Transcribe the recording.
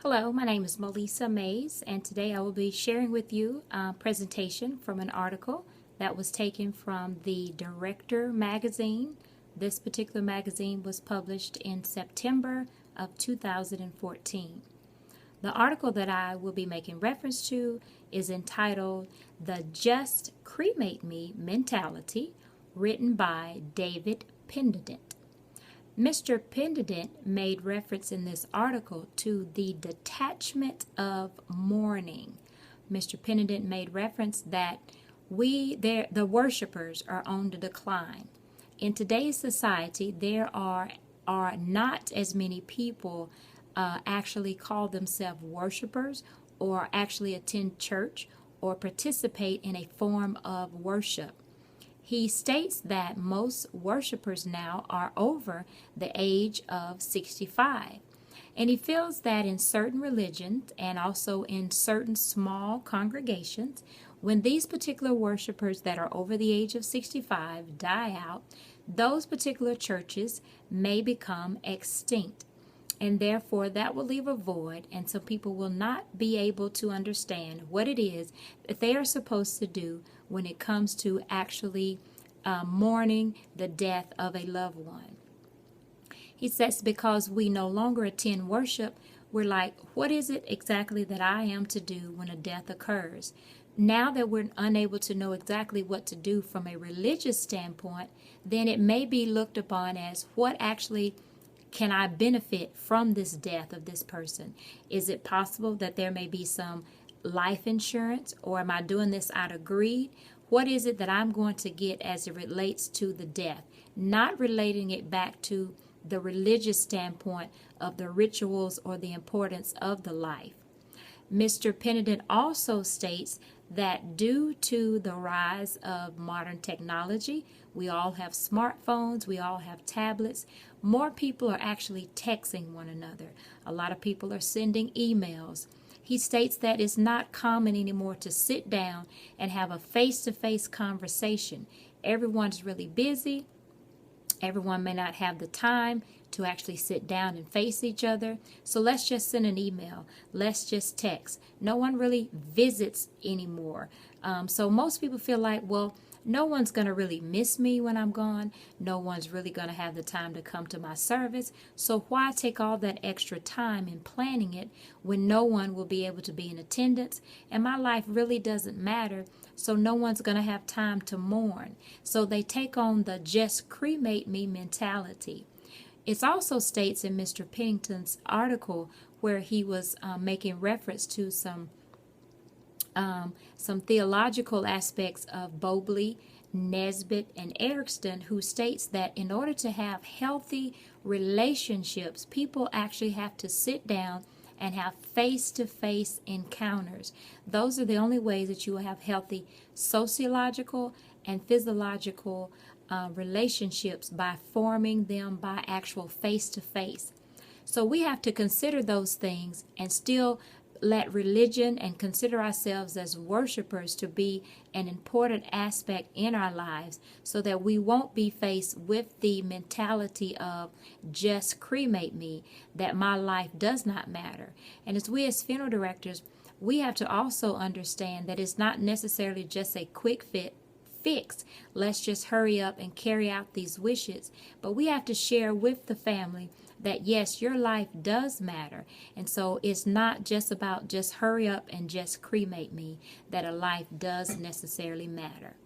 Hello, my name is Melesa and today I will be sharing with you a presentation from an article that was taken from the Director magazine. This particular magazine was published in September of 2014. The article that I will be making reference to is entitled "The Just Cremate Me Mentality," written by David Pendleton. Mr. Pendleton made reference in this article to the detachment of mourning. Mr. Pendleton made reference that the worshipers are on the decline. In today's society, there are not as many people actually call themselves worshipers or actually attend church or participate in a form of worship. He states that most worshipers now are over the age of 65. And he feels that in certain religions and also in certain small congregations, when these particular worshipers that are over the age of 65 die out, those particular churches may become extinct. And therefore, that will leave a void, and some people will not be able to understand what it is that they are supposed to do when it comes to actually mourning the death of a loved one. He says because we no longer attend worship, we're like, what is it exactly that I am to do when a death occurs? Now that we're unable to know exactly what to do from a religious standpoint, then it may be looked upon as what actually can I benefit from this death of this person? Is it possible that there may be some life insurance, or am I doing this out of greed? What is it that I'm going to get as it relates to the death? Not relating it back to the religious standpoint of the rituals or the importance of the life. Mr. Pendleton also states that due to the rise of modern technology, we all have smartphones, we all have tablets, more people are actually texting one another. A lot of people are sending emails. He states that it's not common anymore to sit down and have a face-to-face conversation. Everyone's really busy. Everyone may not have the time to actually sit down and face each other. So let's just send an email. Let's just text. No one really visits anymore. So most people feel like, well, no one's going to really miss me when I'm gone. No one's really going to have the time to come to my service. So why take all that extra time in planning it when no one will be able to be in attendance and my life really doesn't matter, so no one's going to have time to mourn. So they take on the just cremate me mentality. It also states in Mr. Pennington's article where he was making reference to some theological aspects of Bobley, Nesbitt, and Erickson, who states that in order to have healthy relationships, people actually have to sit down and have face-to-face encounters. Those are the only ways that you will have healthy sociological and physiological relationships, by forming them by actual face-to-face. So we have to consider those things and still let religion and consider ourselves as worshipers to be an important aspect in our lives, so that we won't be faced with the mentality of just cremate me, that my life does not matter. And as we as funeral directors, we have to also understand that it's not necessarily just a quick fix. Let's just hurry up and carry out these wishes. But we have to share with the family that yes, your life does matter. And so it's not just about just hurry up and just cremate me, that a life does necessarily matter.